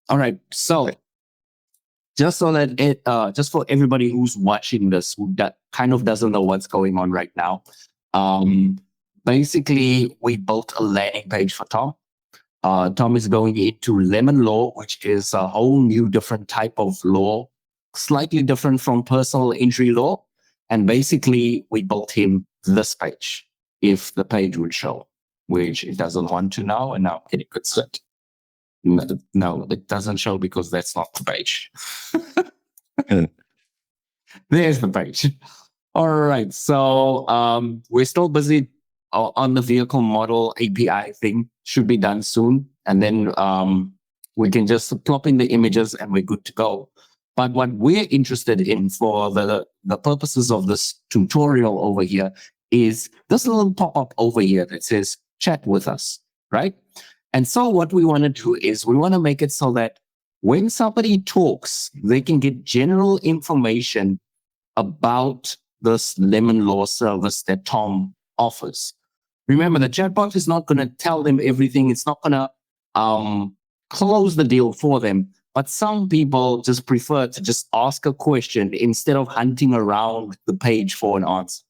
All right. So just so that just for everybody who's watching this, who kind of doesn't know what's going on right now, um, basically we built a landing page for Tom. Tom is going into lemon law, which is a whole new different type of law, slightly different from personal injury law. And basically, we built him this page, if the page would show, which it doesn't want to now. And now it could sit. No, it doesn't show because that's not the page. There's the page. All right. So we're still busy on the vehicle model API thing. Should be done soon. And then we can just plop in the images and we're good to go. But what we're interested in for the purposes of this tutorial over here is this little pop-up over here that says chat with us, right? And so what we want to do is we want to make it so that when somebody talks, they can get general information about this lemon law service that Tom offers. Remember, the chatbot is not going to tell them everything. It's not going to close the deal for them. But some people just prefer to just ask a question instead of hunting around the page for an answer,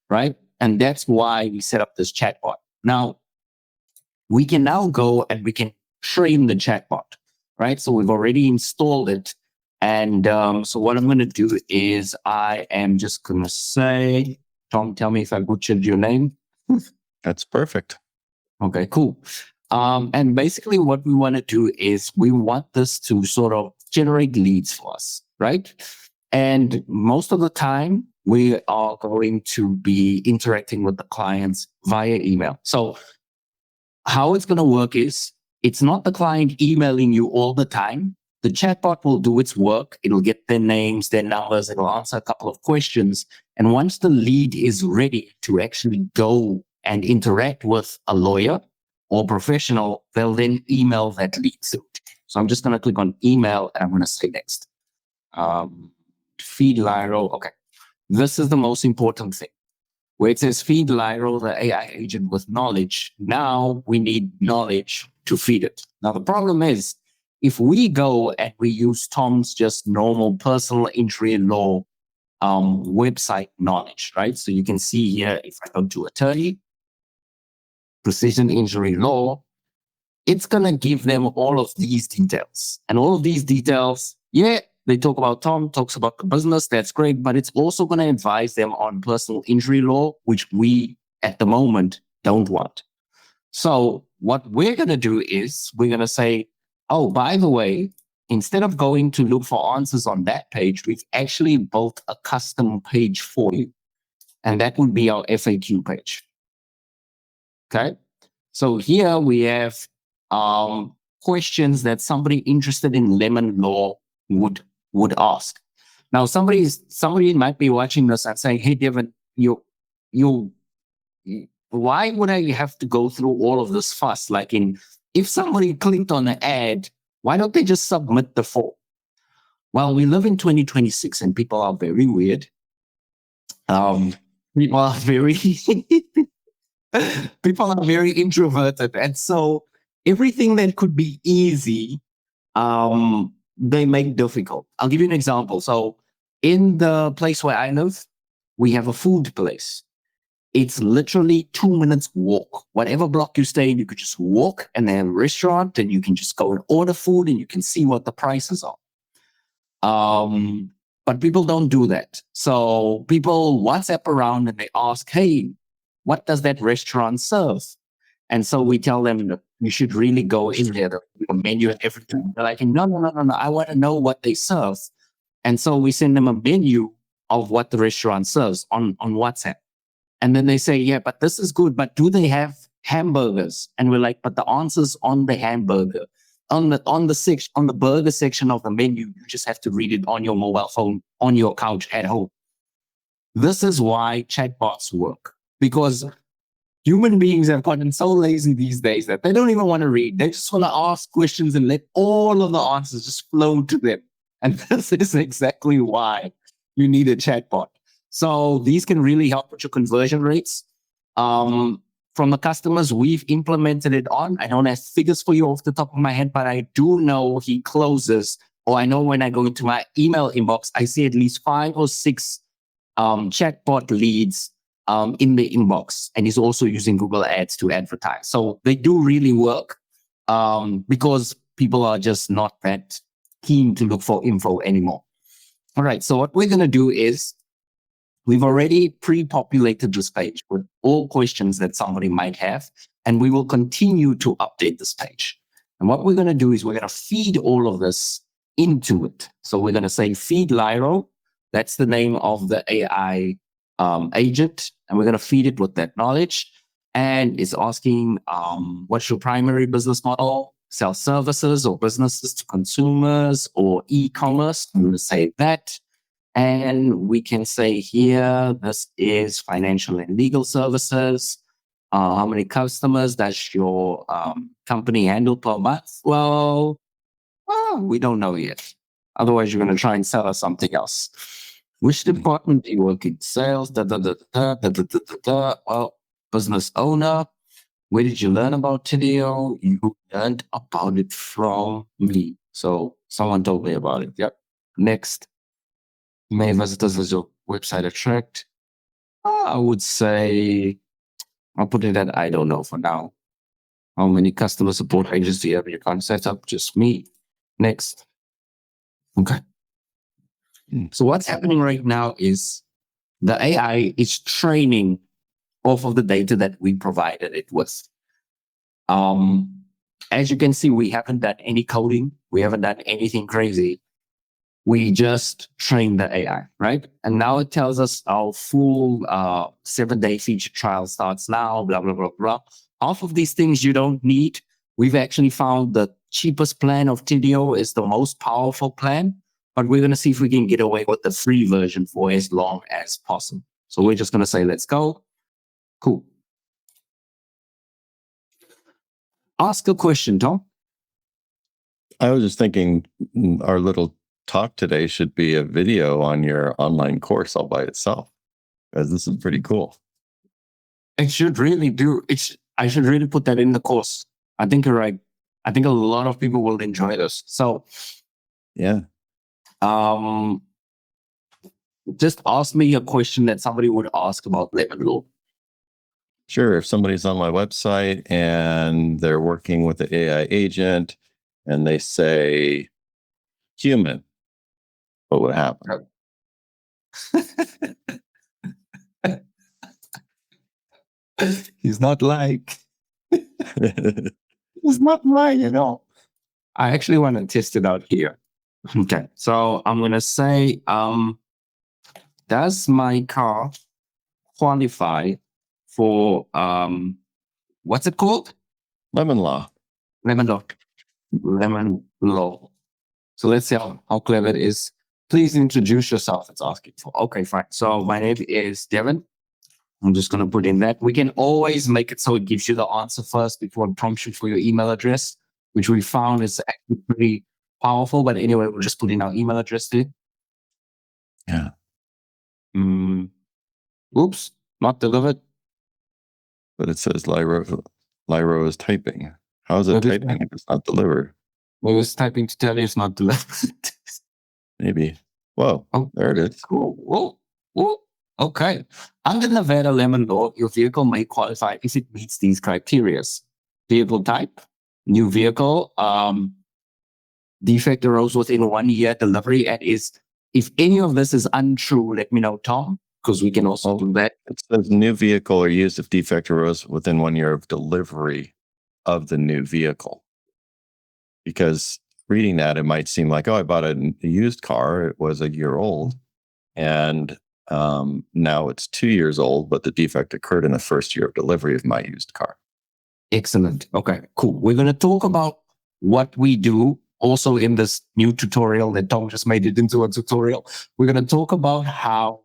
right? And that's why we set up this chatbot. Now, we can now go and we can train the chatbot, right? So we've already installed it. And so what I'm going to do is I am just going to say, Tom, tell me if I butchered your name. That's perfect. Okay, cool. And basically what we want to do is we want this to sort of generate leads for us, right? And most of the time we are going to be interacting with the clients via email. So how it's going to work is it's not the client emailing you all the time. The chatbot will do its work. It'll get their names, their numbers. It'll answer a couple of questions. And once the lead is ready to actually go and interact with a lawyer or professional, they'll then email that lead through. So I'm just going to click on email and I'm going to say next. Feed Lyro. Okay. This is the most important thing. Where it says feed Lyro, the AI agent with knowledge. Now we need knowledge to feed it. Now the problem is, if we go and we use Tom's just normal personal injury law website knowledge, right? So you can see here, if I go to attorney, precision injury law, it's going to give them all of these details. And all of these details, yeah, they talk about Tom, talks about the business, that's great, but it's also going to advise them on personal injury law, which we at the moment don't want. So what we're going to do is we're going to say, oh, by the way, instead of going to look for answers on that page, we've actually built a custom page for you. And that would be our FAQ page. Okay. So here we have questions that somebody interested in lemon law would ask. Now, somebody might be watching this and saying, "Hey, Devin, why would I have to go through all of this fuss? Like, if somebody clicked on an ad, why don't they just submit the form?" Well, we live in 2026, and people are very weird. People are very people are very introverted, and so everything that could be easy, they make difficult. I'll give you an example. So in the place where I live, we have a food place. It's literally 2 minutes walk. Whatever block you stay in, you could just walk and they have a restaurant and you can just go and order food and you can see what the prices are. But people don't do that. So people WhatsApp around and they ask, "Hey, what does that restaurant serve?" And so we tell them that you should really go in there, the menu and everything. They're like, no, I want to know what they serve. And so we send them a menu of what the restaurant serves on WhatsApp. And then they say, "Yeah, but this is good, but do they have hamburgers?" And we're like, "But the answer's on the hamburger. On the burger section of the menu, you just have to read it on your mobile phone, on your couch at home." This is why chatbots work, because human beings have gotten so lazy these days that they don't even want to read. They just want to ask questions and let all of the answers just flow to them. And this is exactly why you need a chatbot. So these can really help with your conversion rates. from the customers we've implemented it on, I don't have figures for you off the top of my head, but I do know he closes, or I know when I go into my email inbox, I see at least 5 or 6 chatbot leads in the inbox, and he's also using Google Ads to advertise. So they do really work because people are just not that keen to look for info anymore. All right, so what we're going to do is we've already pre-populated this page with all questions that somebody might have, and we will continue to update this page. And what we're going to do is we're going to feed all of this into it. So we're going to say feed Lyro. That's the name of the AI agent, and we're going to feed it with that knowledge. And it's asking, what's your primary business model? Sell services or businesses to consumers or e-commerce? I'm going to say that. And we can say here, this is financial and legal services. How many customers does your company handle per month? Well, we don't know yet. Otherwise, you're going to try and sell us something else. Which department do you work in? Sales, Well, business owner. Where did you learn about Tidio? You learned about it from me. So someone told me about it. Yep. Next. May visitors as your website attract? I would say, I'll put it at I don't know for now. How many customer support agents do you have in your account set up? Just me. Next. Okay. So what's happening right now is the AI is training off of the data that we provided it with. As you can see, we haven't done any coding. We haven't done anything crazy. We just trained the AI, right? And now it tells us our full 7-day feature trial starts now, blah, blah, blah, blah. Half of these things you don't need. We've actually found the cheapest plan of Tidio is the most powerful plan, but we're going to see if we can get away with the free version for as long as possible. So we're just going to say, let's go. Cool. Ask a question, Tom. I was just thinking our little talk today should be a video on your online course all by itself, because this is pretty cool. It should really do. I should really put that in the course. I think you're right. I think a lot of people will enjoy this. So, yeah. Just ask me a question that somebody would ask about lemon law. Sure. If somebody's on my website and they're working with the AI agent and they say human, what would happen? He's not like. He's not lying at all. I actually want to test it out here. Okay, so I'm going to say, does my car qualify for, what's it called? Lemon law. Lemon law. Lemon law. So let's see how clever it is. Please introduce yourself. It's asking for. Okay, fine. So my name is Devin. I'm just going to put in that. We can always make it so it gives you the answer first before it prompts you for your email address, which we found is actually pretty powerful. But anyway, we'll just put in our email address there. Yeah. Oops, not delivered. But it says Lyro is typing. How is it typing if it's not delivered? Well, it's typing to tell you it's not delivered. Maybe. Whoa, there it is. Cool. Whoa. Okay. Under Nevada Lemon Law, your vehicle may qualify if it meets these criteria. Vehicle type, new vehicle, defect arose within 1 year, delivery, and if any of this is untrue, let me know, Tom, because we can also do that. It says new vehicle or used if defect arose within 1 year of delivery of the new vehicle. Because reading that, it might seem like, oh, I bought a used car. It was 1 year old. And now it's 2 years old, but the defect occurred in the first year of delivery of my used car. Excellent. Okay, cool. We're going to talk about what we do also in this new tutorial that Tom just made it into a tutorial. We're going to talk about how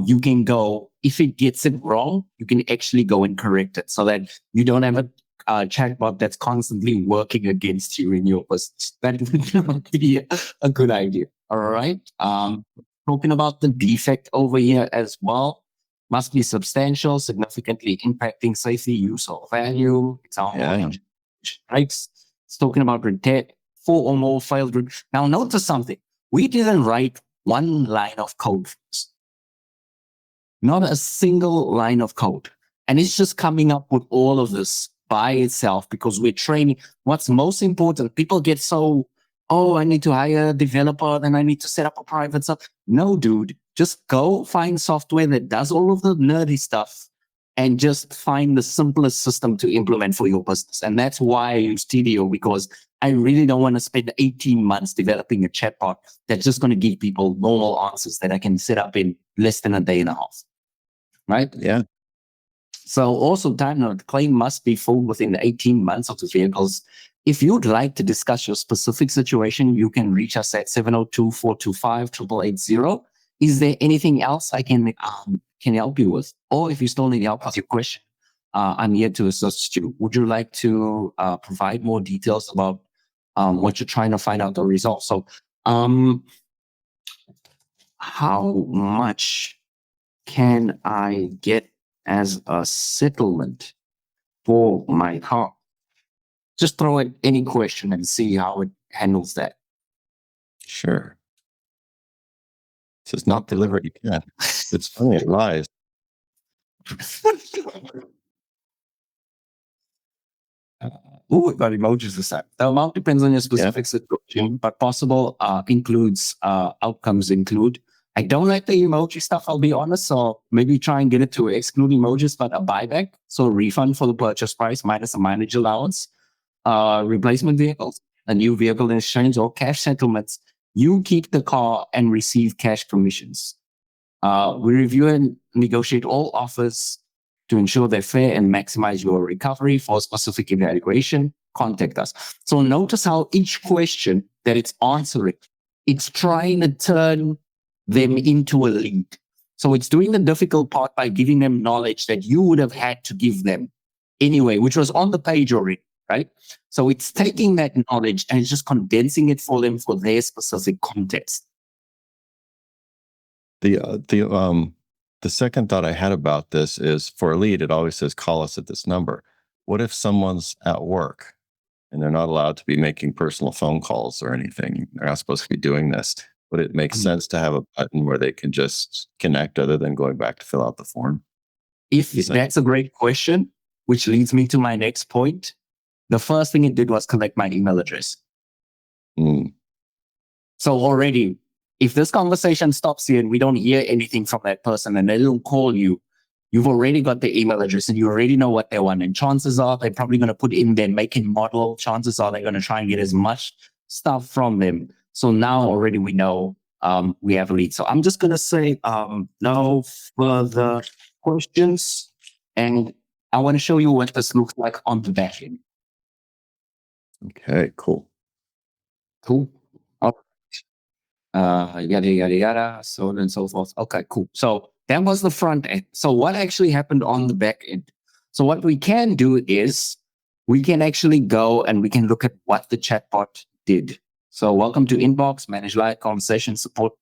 you can go, if it gets it wrong, you can actually go and correct it so that you don't have a chatbot that's constantly working against you in your business. That would be a good idea. All right. Talking about the defect over here as well. must be substantial, significantly impacting safety, use, or value. Example, Yeah. strikes. It's talking about repair 4 or more failed. Now, notice something. We didn't write one line of code. Not a single line of code. And it's just coming up with all of this by itself because we're training. What's most important, people get so, oh, I need to hire a developer, then I need to set up a private stuff. No, dude, just go find software that does all of the nerdy stuff and just find the simplest system to implement for your business. And that's why I use TDO, because I really don't want to spend 18 months developing a chatbot that's just going to give people normal answers that I can set up in less than a day and a half. Right? Yeah. So also time note, the claim must be full within 18 months of the vehicles. If you'd like to discuss your specific situation, you can reach us at 702-425-8880. Is there anything else I can help you with? Or if you still need help with your question, I'm here to assist you. Would you like to provide more details about what you're trying to find out or resolve? So how much can I get as a settlement for my car? Just throw in any question and see how it handles that. Sure. It says not delivered. You can. It's funny. It lies. We got emojis this time. The amount depends on your specific situation, but possible includes outcomes include. I don't like the emoji stuff, I'll be honest. So maybe try and get it to exclude emojis, but a buyback. So refund for the purchase price minus a mileage allowance, replacement vehicles, a new vehicle in exchange, or cash settlements. You keep the car and receive cash commissions. We review and negotiate all offers to ensure they're fair and maximize your recovery. For specific evaluation, contact us. So notice how each question that it's answering, it's trying to turn them into a lead. So it's doing the difficult part by giving them knowledge that you would have had to give them anyway, which was on the page already, right? So it's taking that knowledge and it's just condensing it for them for their specific context. The second thought I had about this is, for a lead, it always says call us at this number. What if someone's at work and they're not allowed to be making personal phone calls or anything? They're not supposed to be doing this. Would it make sense to have a button where they can just connect other than going back to fill out the form? If that's a great question, which leads me to my next point. The first thing it did was collect my email address. So already, if this conversation stops here and we don't hear anything from that person and they don't call you, you've already got the email address and you already know what they want. And chances are they're probably going to put in their making model. Chances are they're going to try and get as much stuff from them. So now already we know we have a lead. So I'm just going to say no further questions. And I want to show you what this looks like on the back end. Okay, cool. Cool. Yada, yada, yada, so on and so forth. Okay, cool. So that was the front end. So what actually happened on the back end? So what we can do is we can actually go and we can look at what the chatbot did. So welcome to inbox, manage live conversation, support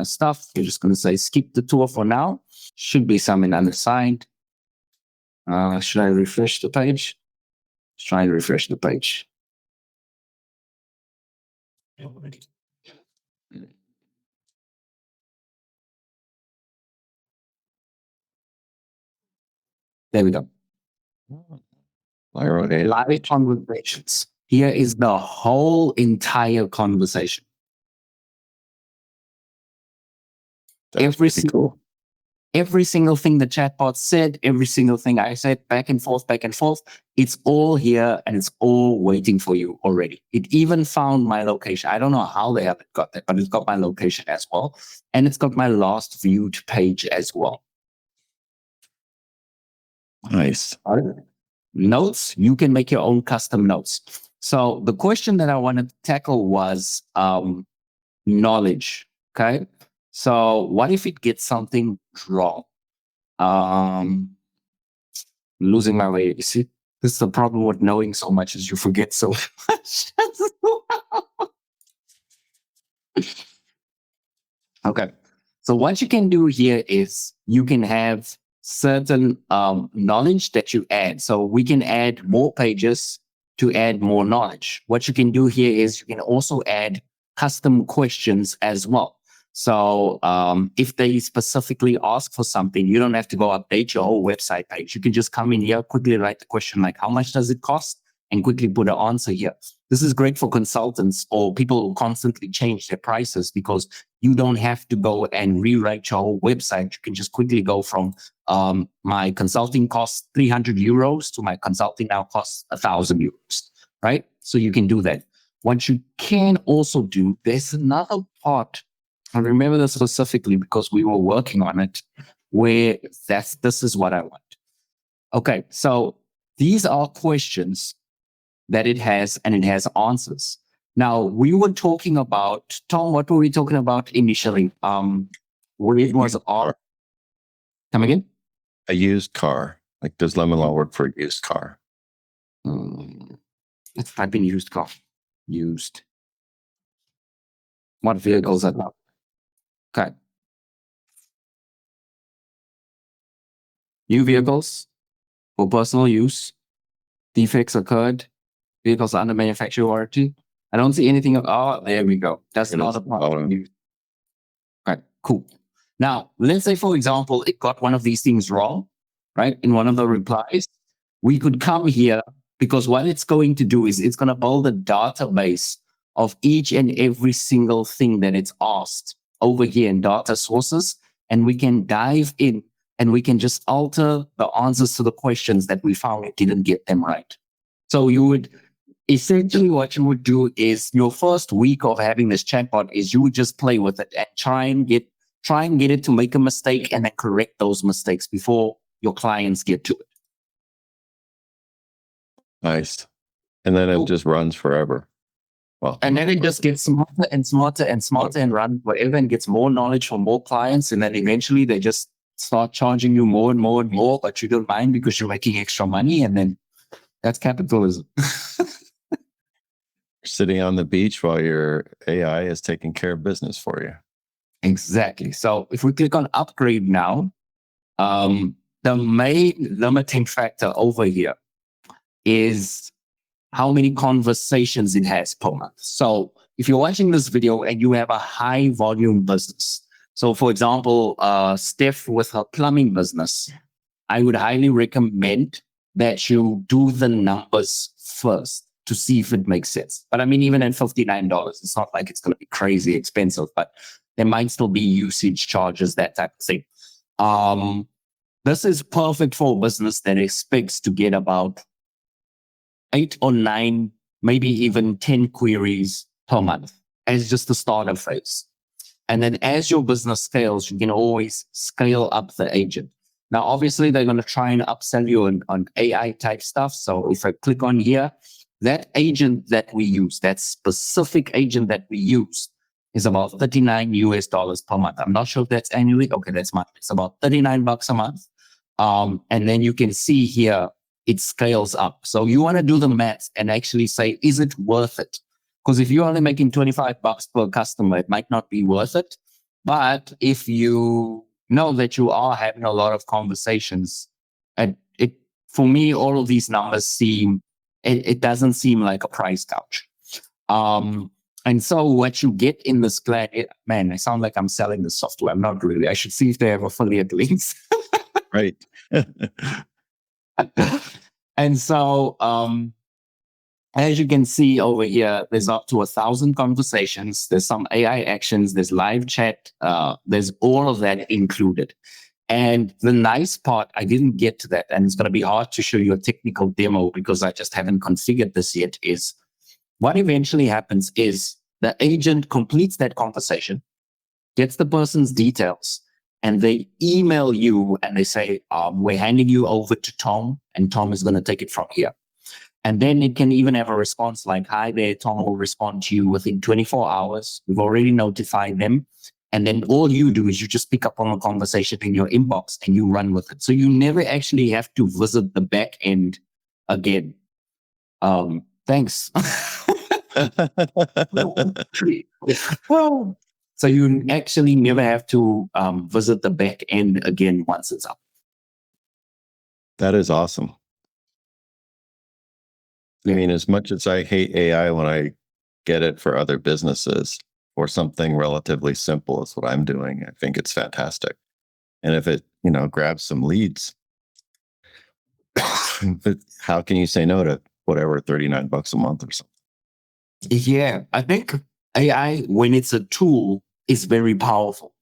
stuff. You're just going to say skip the tour for now. Should be some in unassigned. Should I refresh the page? Let's try and refresh the page. There we go. Live conversations. Here is the whole entire conversation. Every single thing the chatbot said, every single thing I said, back and forth, it's all here and it's all waiting for you already. It even found my location. I don't know how they haven't got that, but it's got my location as well. And it's got my last viewed page as well. Nice. Notes, you can make your own custom notes. So the question that I wanted to tackle was knowledge. Okay. So what if it gets something wrong? Losing my way. You see, this is the problem with knowing so much is you forget so much. Okay. So what you can do here is you can have certain knowledge that you add. So we can add more pages to add more knowledge. What you can do here is you can also add custom questions as well. So if they specifically ask for something, you don't have to go update your whole website page. You can just come in here, quickly write the question like, how much does it cost? And quickly put an answer here. This is great for consultants or people who constantly change their prices, because you don't have to go and rewrite your whole website. You can just quickly go from my consulting costs 300 euros to my consulting now costs 1,000 euros, right? So you can do that. What you can also do, there's another part. I remember this specifically because we were working on it, where this is what I want. Okay, so these are questions that it has, and it has answers. Now, we were talking about, Tom, what were we talking about initially? Where it was our, come again? A used car. Like, does Lemon Law work for a used car? Let's type in used car. Used. What vehicles are that? Okay. New vehicles for personal use. Defects occurred. Vehicles under manufacturer warranty. I don't see anything. Oh, there we go. That's not a problem. Okay, cool. Now, let's say, for example, it got one of these things wrong, right? In one of the replies, we could come here, because what it's going to do is it's going to build a database of each and every single thing that it's asked over here in data sources. And we can dive in and we can just alter the answers to the questions that we found it didn't get them right. So you would essentially, what you would do is your first week of having this chatbot is you would just play with it and try and get it to make a mistake and then correct those mistakes before your clients get to it. Nice. And then it just runs forever. Well, and then it just gets smarter and smarter and smarter and run whatever and gets more knowledge from more clients. And then eventually they just start charging you more and more and more, but you don't mind because you're making extra money. And then that's capitalism. Sitting on the beach while your AI is taking care of business for you. Exactly. So if we click on upgrade now, the main limiting factor over here is how many conversations it has per month. So if you're watching this video and you have a high volume business, so for example, Steph with her plumbing business, I would highly recommend that you do the numbers first to see if it makes sense. But I mean, even at $59, it's not like it's going to be crazy expensive, but there might still be usage charges, that type of thing. This is perfect for a business that expects to get about 8 or 9, maybe even 10 queries per month as just the starter phase. And then as your business scales, you can always scale up the agent. Now, obviously, they're going to try and upsell you on AI type stuff. So if I click on here, that agent that we use, that specific agent that we use, is about $39 per month. I'm not sure if that's annually. Okay, that's monthly. It's about $39 a month. And then you can see here, it scales up. So you want to do the math and actually say, is it worth it? Because if you're only making $25 per customer, it might not be worth it. But if you know that you are having a lot of conversations, and for me, all of these numbers seem, it doesn't seem like a price gouge. And so what you get in this plan, man, I sound like I'm selling the software. I'm not really. I should see if they have affiliate links. Right. And so, as you can see over here, there's up to 1,000 conversations. There's some AI actions. There's live chat. There's all of that included. And the nice part, I didn't get to that, and it's going to be hard to show you a technical demo because I just haven't configured this yet, is what eventually happens is the agent completes that conversation, gets the person's details, and they email you and they say, we're handing you over to Tom, and Tom is going to take it from here. And then it can even have a response like, hi there, Tom will respond to you within 24 hours. We've already notified them. And then all you do is you just pick up on the conversation in your inbox and you run with it. So you never actually have to visit the back end again. Thanks. So you actually never have to visit the back end again once it's up. That is awesome. I mean, as much as I hate AI when I get it for other businesses or something relatively simple as what I'm doing, I think it's fantastic. And if it, grabs some leads, but how can you say no to whatever, $39 a month or something? Yeah, I think AI, when it's a tool, is very powerful.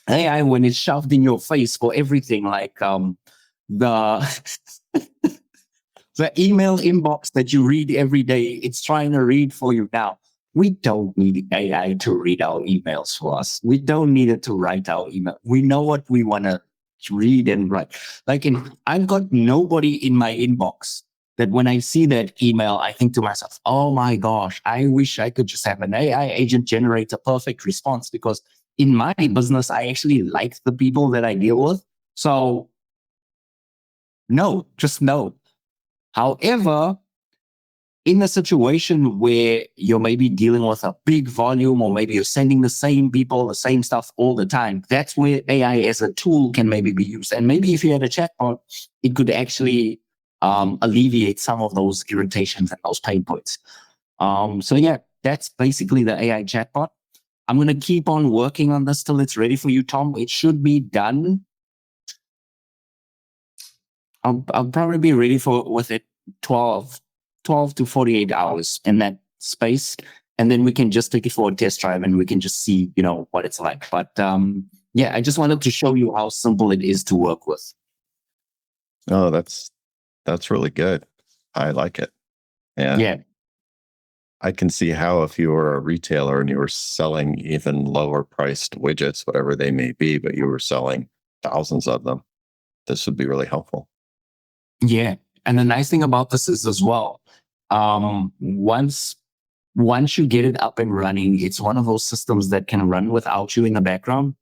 AI, when it's shoved in your face for everything, like the the email inbox that you read every day, it's trying to read for you now. We don't need AI to read our emails for us. We don't need it to write our email. We know what we want to read and write. I've got nobody in my inbox that when I see that email, I think to myself, oh my gosh, I wish I could just have an AI agent generate a perfect response, because in my business, I actually like the people that I deal with. So no, just no. However, in a situation where you're maybe dealing with a big volume, or maybe you're sending the same people the same stuff all the time, that's where AI as a tool can maybe be used. And maybe if you had a chatbot, it could actually alleviate some of those irritations and those pain points. So yeah, that's basically the AI chatbot. I'm going to keep on working on this till it's ready for you, Tom. It should be done. I'll probably be ready with it 12 to 48 hours in that space. And then we can just take it for a test drive and we can just see, what it's like. But yeah, I just wanted to show you how simple it is to work with. Oh, that's really good. I like it. Yeah. I can see how if you were a retailer and you were selling even lower priced widgets, whatever they may be, but you were selling thousands of them, this would be really helpful. Yeah. And the nice thing about this is as well, once you get it up and running, it's one of those systems that can run without you in the background.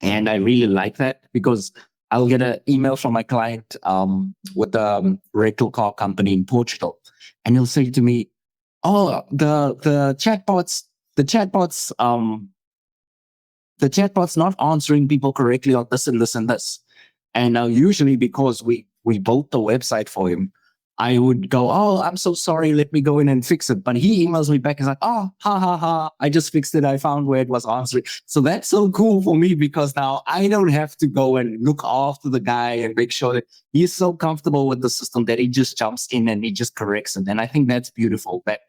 And I really like that, because I'll get an email from my client with a rental car company in Portugal, and he'll say to me, "Oh, the chatbots, the chatbot's not answering people correctly on this and this and this." And now, usually, because we built the website for him, I would go, "Oh, I'm so sorry. Let me go in and fix it." But he emails me back. He's like, "Oh, ha ha ha! I just fixed it. I found where it was answering." So that's so cool for me, because now I don't have to go and look after the guy and make sure that he's so comfortable with the system that he just jumps in and he just corrects it. And I think that's beautiful. That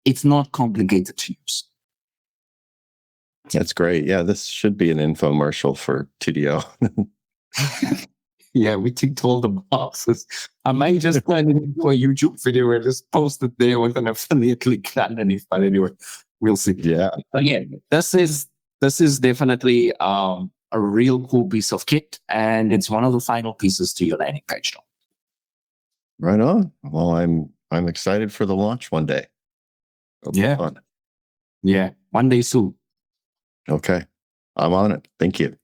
it's not complicated to use. That's great. Yeah, this should be an infomercial for TDO. Yeah, we ticked all the boxes. I might just turn it into a YouTube video and just post it there with an affiliate link underneath. But anyway, we'll see. Yeah. Again, this is definitely a real cool piece of kit, and it's one of the final pieces to your landing page. Right on. Well, I'm excited for the launch one day. It'll be fun. Yeah, one day soon. Okay. I'm on it. Thank you.